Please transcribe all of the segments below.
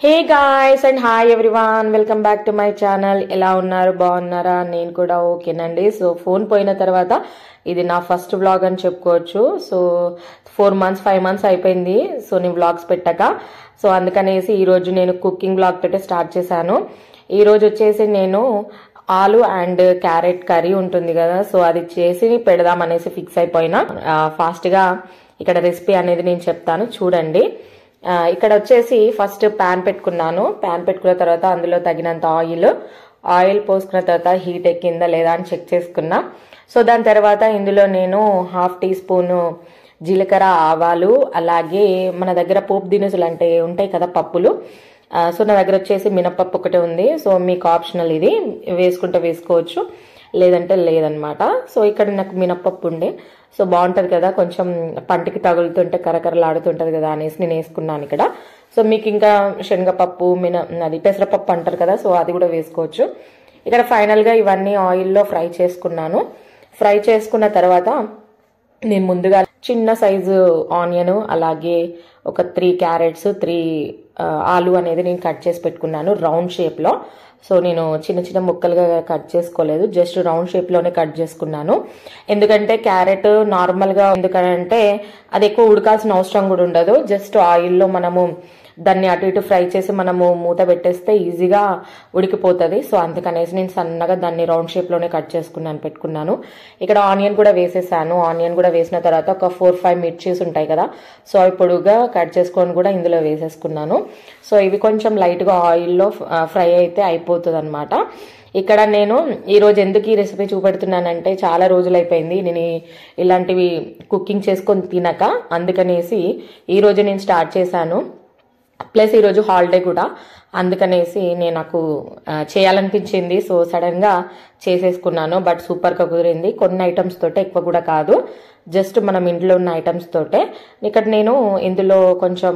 Hey guys and hi everyone, welcome back to my channel. ఎలా ఉన్నారు? బాగున్నారా? నేను కూడా ఓకేనండి. సో ఫోన్ పోయిన తర్వాత ఇది నా ఫస్ట్ వ్లాగ్ అని చెప్పుకోవచ్చు. సో 4 months 5 months అయిపోయింది సో నేను వ్లాగ్స్ పెట్టాక. సో అందుకనేసి ఈరోజు నేను కుకింగ్ వ్లాగ్ తోటే స్టార్ట్ చేశాను. ఈరోజు వచ్చేసి నేను ఆలు అండ్ క్యారెట్ కర్రీ ఉంటుంది కదా, సో అది చేసి పెడదాం అనేసి ఫిక్స్ అయిపోయినా. ఫాస్ట్ గా ఇక్కడ రెసిపీ అనేది నేను చెప్తాను, చూడండి. ఇక్కడ వచ్చేసి ఫస్ట్ ప్యాన్ పెట్టుకున్నాను. ప్యాన్ పెట్టుకున్న తర్వాత అందులో తగినంత ఆయిల్ పోసుకున్న తర్వాత హీట్ ఎక్కిందా లేదా అని చెక్ చేసుకున్నా. సో దాని తర్వాత ఇందులో నేను 1/2 teaspoon జీలకర్ర, ఆవాలు, అలాగే మన దగ్గర పోపు దినుసులు అంటే ఉంటాయి కదా పప్పులు. సో నా దగ్గర వచ్చేసి మినపప్పు ఒకటే ఉంది. సో మీకు ఆప్షనల్, ఇది వేసుకుంటే వేసుకోవచ్చు, లేదంటే లేదనమాట. సో ఇక్కడ నాకు మినపప్పు ఉండే, సో బాగుంటది కదా, కొంచెం పంటికి తగులుతుంటే కరకరలాడుతుంటది కదా అనేసి నేను వేసుకున్నాను ఇక్కడ. సో మీకు ఇంకా శనగపప్పు, అది పెసరపప్పు అంటారు కదా, సో అది కూడా వేసుకోవచ్చు. ఇక్కడ ఫైనల్ గా ఇవన్నీ ఆయిల్లో ఫ్రై చేసుకున్నాను. ఫ్రై చేసుకున్న తర్వాత నేను ముందుగా చిన్న సైజు ఆనియన్, అలాగే ఒక 3 carrots, 3 ఆలు అనేది నేను కట్ చేసి పెట్టుకున్నాను రౌండ్ షేప్ లో. సో నేను చిన్న చిన్న ముక్కలుగా కట్ చేసుకోలేదు, జస్ట్ రౌండ్ షేప్ లోనే కట్ చేసుకున్నాను. ఎందుకంటే క్యారెట్ నార్మల్ గా, ఎందుకంటే అది ఎక్కువ ఉడకాల్సిన అవసరం కూడా ఉండదు. జస్ట్ ఆయిల్లో మనము దాన్ని అటు ఇటు ఫ్రై చేసి మనము మూత పెట్టేస్తే ఈజీగా ఉడికిపోతుంది. సో అందుకనేసి నేను సన్నగా దాన్ని రౌండ్ షేప్ లోనే కట్ పెట్టుకున్నాను. ఇక్కడ ఆనియన్ కూడా వేసేసాను. ఆనియన్ కూడా వేసిన తర్వాత ఒక 4-5 మిర్చీస్ ఉంటాయి కదా, సో అవి పొడుగా కట్ చేసుకొని కూడా ఇందులో వేసేసుకున్నాను. సో ఇవి కొంచెం లైట్ గా ఆయిల్లో ఫ్రై అయితే అయిపోతుంది అనమాట. ఇక్కడ నేను ఈరోజు ఎందుకు ఈ రెసిపీ చూపెడుతున్నానంటే, చాలా రోజులు అయిపోయింది నేను ఇలాంటివి కుకింగ్ చేసుకొని తినక, అందుకనేసి ఈరోజు నేను స్టార్ట్ చేశాను. ప్లస్ ఈరోజు హాలిడే కూడా, అందుకనేసి నాకు చేయాలనిపించింది. సో సడన్ గా చేసేసుకున్నాను. బట్ సూపర్ గా కుదిరింది. కొన్ని ఐటమ్స్ తోటే, ఎక్కువ కూడా కాదు, జస్ట్ మనం ఇంట్లో ఉన్న ఐటమ్స్ తోటే. ఇక్కడ నేను ఇందులో కొంచెం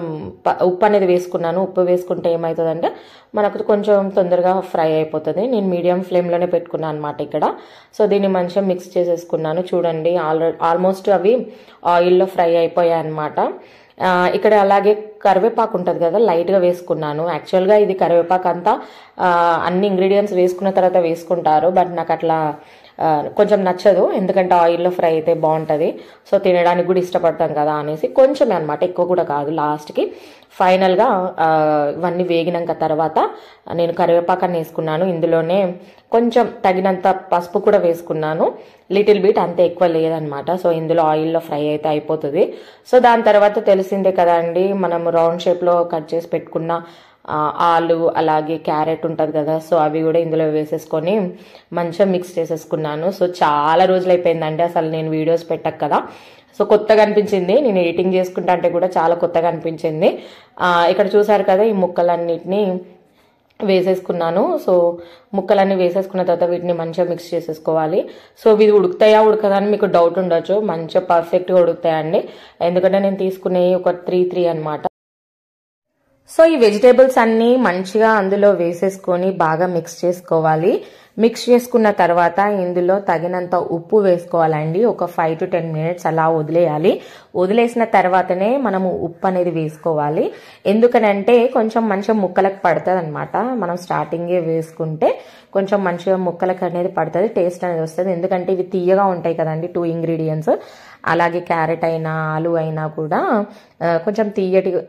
ఉప్పు అనేది వేసుకున్నాను. ఉప్పు వేసుకుంటే ఏమవుతుందంటే మనకు కొంచెం తొందరగా ఫ్రై అయిపోతుంది. నేను మీడియం ఫ్లేమ్ లోనే పెట్టుకున్నాను అనమాట ఇక్కడ. సో దీన్ని మంచిగా మిక్స్ చేసేసుకున్నాను. చూడండి, ఆల్మోస్ట్ అవి ఆయిల్లో ఫ్రై అయిపోయాయి అనమాట. ఇక్కడ అలాగే కరివేపాకు ఉంటుంది కదా, లైట్ గా వేసుకున్నాను. యాక్చువల్ గా ఇది కరివేపాకు అంతా అన్ని ఇంగ్రీడియంట్స్ వేసుకున్న తర్వాత వేసుకుంటారు, బట్ నాకు అట్లా కొంచెం నచ్చదు. ఎందుకంటే ఆయిల్లో ఫ్రై అయితే బాగుంటది, సో తినడానికి కూడా ఇష్టపడతాం కదా అనేసి కొంచెమే అనమాట, ఎక్కువ కూడా కాదు. లాస్ట్ కి ఫైనల్ గా ఇవన్నీ వేగినాక తర్వాత నేను కరివేపాకాన్ని వేసుకున్నాను. ఇందులోనే కొంచెం తగినంత పసుపు కూడా వేసుకున్నాను, లిటిల్ బిట్, అంతే, ఎక్కువ లేదనమాట. సో ఇందులో ఆయిల్లో ఫ్రై అయితే అయిపోతుంది. సో దాని తర్వాత తెలిసిందే కదా అండి, మనం రౌండ్ షేప్ లో కట్ చేసి పెట్టుకున్న ఆలు, అలాగే క్యారెట్ ఉంటది కదా, సో అవి కూడా ఇందులో వేసేసుకొని మంచిగా మిక్స్ చేసేసుకున్నాను. సో చాలా రోజులు అయిపోయిందండి అసలు నేను వీడియోస్ పెట్టక కదా, సో కొత్తగా అనిపించింది. నేను ఎడిటింగ్ చేసుకుంటా అంటే కూడా చాలా కొత్తగా అనిపించింది. ఇక్కడ చూసారు కదా, ఈ ముక్కలన్నిటిని వేసేసుకున్నాను. సో ముక్కలన్నీ వేసేసుకున్న తర్వాత వీటిని మంచిగా మిక్స్ చేసేసుకోవాలి. సో ఇవి ఉడుకుతాయా ఉడకదా అని మీకు డౌట్ ఉండొచ్చు. మంచిగా పర్ఫెక్ట్ గా ఉడుకుతాయండి, ఎందుకంటే నేను తీసుకునే ఒక 3 అనమాట. సో ఈ వెజిటేబుల్స్ అన్ని మంచిగా అందులో వేసేసుకొని బాగా మిక్స్ చేసుకోవాలి. మిక్స్ చేసుకున్న తర్వాత ఇందులో తగినంత ఉప్పు వేసుకోవాలండి. ఒక 5 to 10 minutes అలా వదిలేయాలి. వదిలేసిన తర్వాతనే మనము ఉప్పు అనేది వేసుకోవాలి. ఎందుకనంటే కొంచెం మంచిగా ముక్కలకు పడుతుంది అనమాట. మనం స్టార్టింగే వేసుకుంటే కొంచెం మంచిగా ముక్కలకు అనేది పడుతుంది, టేస్ట్ అనేది వస్తుంది. ఎందుకంటే ఇవి తీయగా ఉంటాయి కదండి 2 ingredients. అలాగే క్యారెట్ అయినా ఆలు అయినా కూడా కొంచెం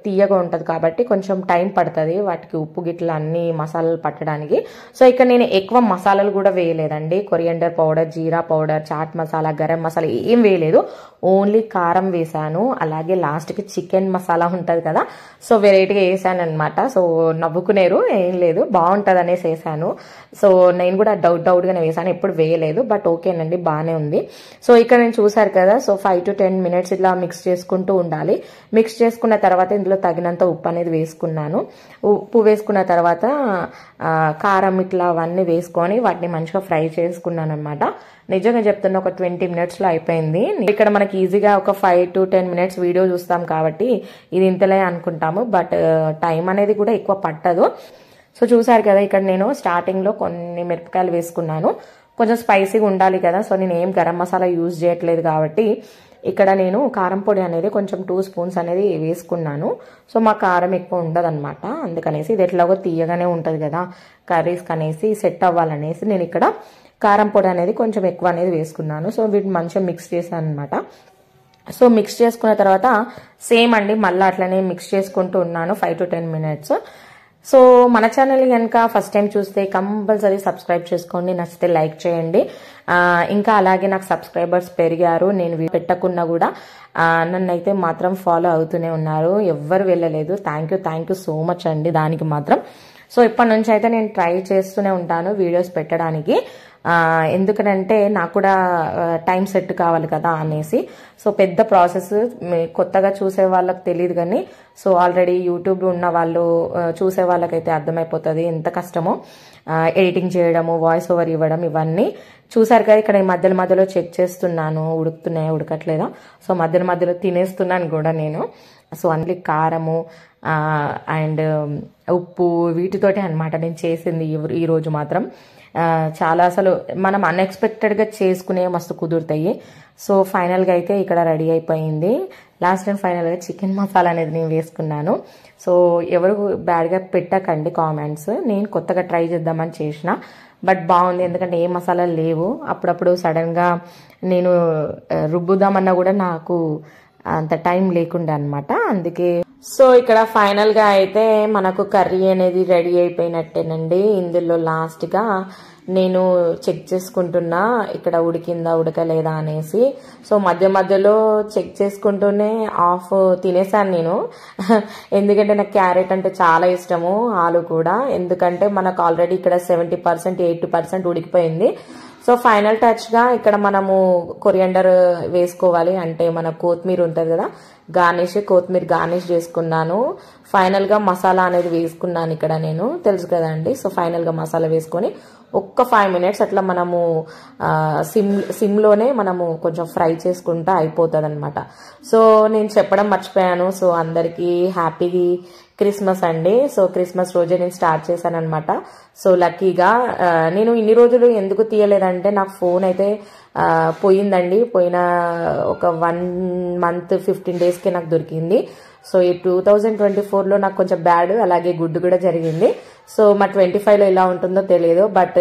తీయగా ఉంటది కాబట్టి కొంచెం టైం పడుతుంది వాటికి ఉప్పు గిట్ల అన్ని మసాలాలు పట్టడానికి. సో ఇక్కడ నేను ఎక్కువ మసాలాలు కూడా వేయలేదండి. కొరియండర్ పౌడర్, జీరా పౌడర్, చాట్ మసాలా, గరం మసాలా ఏం వేయలేదు. ఓన్లీ కారం వేసాను. అలాగే లాస్ట్ కి చికెన్ మసాలా ఉంటది కదా, సో వెరైటీగా వేసాను అనమాట. సో నవ్వుకునేరు, ఏం లేదు, బాగుంటది అనేసి వేసాను. సో నేను కూడా డౌట్ గానే వేసాను, ఎప్పుడు వేయలేదు, బట్ ఓకేనండి, బాగానే ఉంది. సో ఇక్కడ నేను చూసారు కదా, సో 5 to 10 minutes ఇలా మిక్స్ చేసుకుంటూ ఉండాలి. మిక్స్ చేసుకున్న తర్వాత ఇందులో తగినంత ఉప్పు అనేది వేసుకున్నాను. ఉప్పు వేసుకున్న తర్వాత కారం ఇట్లా అవన్నీ వేసుకొని వాటిని మంచిగా ఫ్రై చేసుకున్నాను అనమాట. నిజంగా చెప్తున్నా, ఒక 20 minutes లో అయిపోయింది. ఇక్కడ మనకి ఈజీగా ఒక 5 to 10 minutes వీడియో చూస్తాం కాబట్టి ఇది ఇంతలే అనుకుంటాము, బట్ టైం అనేది కూడా ఎక్కువ పట్టదు. సో చూసారు కదా, ఇక్కడ నేను స్టార్టింగ్ లో కొన్ని మిరపకాయలు వేసుకున్నాను. కొంచెం స్పైసీగా ఉండాలి కదా, సో నేను ఏం గరం మసాలా యూజ్ చేయట్లేదు కాబట్టి ఇక్కడ నేను కారం పొడి అనేది కొంచెం 2 స్పూన్స్ అనేది వేసుకున్నాను. సో మా కారం ఎక్కువ ఉండదన్నమాట, అందుకనేసి ఇది ఎట్లాగో తీయగానే ఉంటుంది కదా కర్రీస్కి అనేసి సెట్ అవ్వాలనేసి నేను ఇక్కడ కారం పొడి అనేది కొంచెం ఎక్కువ అనేది వేసుకున్నాను. సో వీటిని మంచిగా మిక్స్ చేశాను అనమాట. సో మిక్స్ చేసుకున్న తర్వాత సేమ్ అండి మళ్ళీ అట్లనే మిక్స్ చేసుకుంటూ ఉన్నాను 5 to 10 minutes. సో మన ఛానల్ కనుక ఫస్ట్ టైం చూస్తే కంపల్సరీ సబ్స్క్రైబ్ చేసుకోండి, నచ్చితే లైక్ చేయండి. ఇంకా అలాగే నాకు సబ్స్క్రైబర్స్ పెరిగారు, నేను పెట్టకున్నా కూడా నన్ను అయితే మాత్రం ఫాలో అవుతూనే ఉన్నారు, ఎవ్వరు వెళ్ళలేదు. థ్యాంక్ యూ సో మచ్ అండి దానికి మాత్రం. సో ఇప్పటి నుంచి అయితే నేను ట్రై చేస్తూనే ఉంటాను వీడియోస్ పెట్టడానికి, ఎందుకంటే నాకు కూడా టైం సెట్ కావాలి కదా అనేసి. సో పెద్ద ప్రాసెస్, కొత్తగా చూసే వాళ్ళకి తెలియదు కానీ సో ఆల్రెడీ యూట్యూబ్ ఉన్న వాళ్ళు చూసే వాళ్ళకైతే అర్థమైపోతుంది ఎంత కష్టమో ఎడిటింగ్ చేయడము, వాయిస్ ఓవర్ ఇవ్వడం, ఇవన్నీ చూసారు కదా. ఇక్కడ మధ్యలో చెక్ చేస్తున్నాను ఉడుకుతున్నాయా ఉడకట్లేదా. సో మధ్యలో తినేస్తున్నాను కూడా నేను. సో అందులో కారము అండ్ ఉప్పు వీటితోటి అనమాట నేను చేసింది ఈరోజు మాత్రం. చాలా అసలు మనం అన్ఎక్స్పెక్టెడ్గా చేసుకునే మస్తు కుదురుతాయి. సో ఫైనల్గా అయితే ఇక్కడ రెడీ అయిపోయింది. లాస్ట్ అండ్ ఫైనల్గా చికెన్ మసాలా అనేది నేను వేసుకున్నాను. సో ఎవరు బ్యాడ్గా పెట్టకండి కామెంట్స్, నేను కొత్తగా ట్రై చేద్దామని చేసిన, బట్ బాగుంది. ఎందుకంటే ఏ మసాలాలు లేవు, అప్పుడప్పుడు సడన్గా నేను రుబ్బుదామన్నా కూడా నాకు అంత టైం లేకుండా అనమాట, అందుకే. సో ఇక్కడ ఫైనల్ గా అయితే మనకు కర్రీ అనేది రెడీ అయిపోయినట్టేనండి. ఇందులో లాస్ట్ గా నేను చెక్ చేసుకుంటున్నా ఇక్కడ ఉడికిందా ఉడకలేదా అనేసి. సో మధ్యలో చెక్ చేసుకుంటూనే హాఫ్ తినేసాను నేను, ఎందుకంటే నాకు క్యారెట్ అంటే చాలా ఇష్టము, ఆలు కూడా. ఎందుకంటే మనకు ఆల్రెడీ ఇక్కడ 70% 80% ఉడికిపోయింది. సో ఫైనల్ టచ్ గా ఇక్కడ మనము కొరియండర్ వేసుకోవాలి, అంటే మన కొత్తిమీర ఉంటుంది కదా కొత్తిమీర గార్నిష్ చేసుకున్నాను. ఫైనల్ గా మసాలా అనేది వేసుకున్నాను ఇక్కడ నేను, తెలుసు కదండి. సో ఫైనల్ గా మసాలా వేసుకొని ఒక్క 5 minutes అట్లా మనము సిమ్లోనే మనము కొంచెం ఫ్రై చేసుకుంటా అయిపోతుంది అనమాట. సో నేను చెప్పడం మర్చిపోయాను. సో అందరికీ హ్యాపీ క్రిస్మస్ అండి. సో క్రిస్మస్ రోజే నేను స్టార్ట్ చేశాను అనమాట. సో లక్కీగా నేను ఇన్ని రోజులు ఎందుకు తీయలేదంటే నాకు ఫోన్ అయితే పోయిందండి, పోయిన ఒక 1 month 15 daysకి నాకు దొరికింది. సో ఈ 2024లో నాకు కొంచెం బ్యాడ్ అలాగే గుడ్ కూడా జరిగింది. సో మా 25లో ఎలా ఉంటుందో తెలియదు, బట్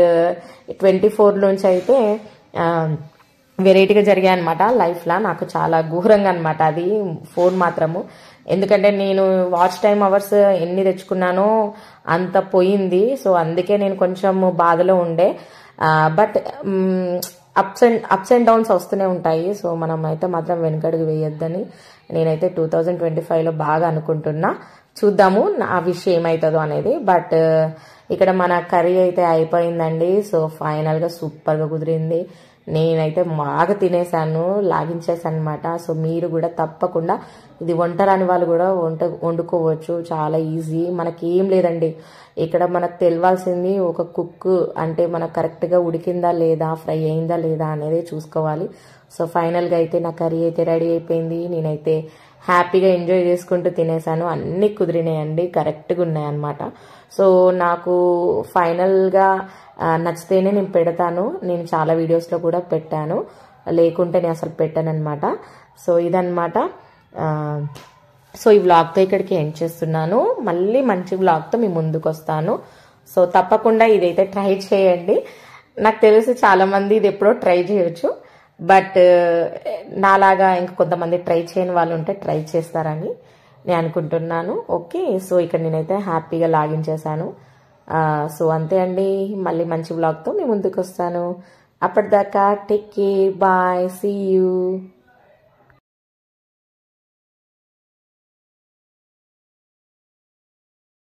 24 నుంచి అయితే వెరైటీగా జరిగాయి అనమాట లైఫ్లో. నాకు చాలా ఘోరంగా అనమాట అది ఫోన్ మాత్రము, ఎందుకంటే నేను వాచ్ టైమ్ అవర్స్ ఎన్ని తెచ్చుకున్నానో అంత పోయింది. సో అందుకే నేను కొంచెం బాధలో ఉండే, బట్ అప్స్ అండ్ డౌన్స్ వస్తూనే ఉంటాయి. సో మనం అయితే మాత్రం వెనకడుగు వేయొద్దని నేనైతే 2025లో బాగా అనుకుంటున్నా. చూద్దాము ఆ విషయం ఏమవుతుందో అనేది. బట్ ఇక్కడ మన కర్రీ అయితే అయిపోయిందండి. సో ఫైనల్గా సూపర్గా కుదిరింది, నేనైతే బాగా తినేసాను, లాగించేసాను అనమాట. సో మీరు కూడా తప్పకుండా, ఇది వంట రాని వాళ్ళు కూడా వండుకోవచ్చు, చాలా ఈజీ. మనకి ఏం లేదండి ఇక్కడ, మనకు తెలియాల్సింది ఒక కుక్ అంటే మనకు కరెక్ట్గా ఉడికిందా లేదా, ఫ్రై అయిందా లేదా అనేది చూసుకోవాలి. సో ఫైనల్గా అయితే నా కర్రీ అయితే రెడీ అయిపోయింది. నేనైతే హ్యాపీగా ఎంజాయ్ చేసుకుంటూ తినేసాను, అన్నీ కుదిరినాయండి, కరెక్ట్గా ఉన్నాయన్నమాట. సో నాకు ఫైనల్గా నచ్చితేనే నేను పెడతాను, నేను చాలా వీడియోస్లో కూడా పెట్టాను, లేకుంటే నేను అసలు పెట్టాను అనమాట. సో ఇదన్నమాట. సో ఈ వ్లాగ్తో ఇక్కడికి ఎండ్ చేస్తున్నాను, మళ్ళీ మంచి వ్లాగ్తో మీ ముందుకు వస్తాను. సో తప్పకుండా ఇదైతే ట్రై చేయండి. నాకు తెలిసి చాలామంది ఇది ఎప్పుడో ట్రై చేయొచ్చు, బట్ నాలాగా ఇంకా కొంతమంది ట్రై చేయని వాళ్ళు ఉంటే ట్రై చేస్తారని నేను అనుకుంటున్నాను. ఓకే, సో ఇక్కడ నేనైతే హ్యాపీగా లాగిన్ చేశాను. సో అంతే అండి, మళ్ళీ మంచి వ్లాగ్తో మీ ముందుకు వస్తాను. అప్పటిదాకా take care, bye, see you.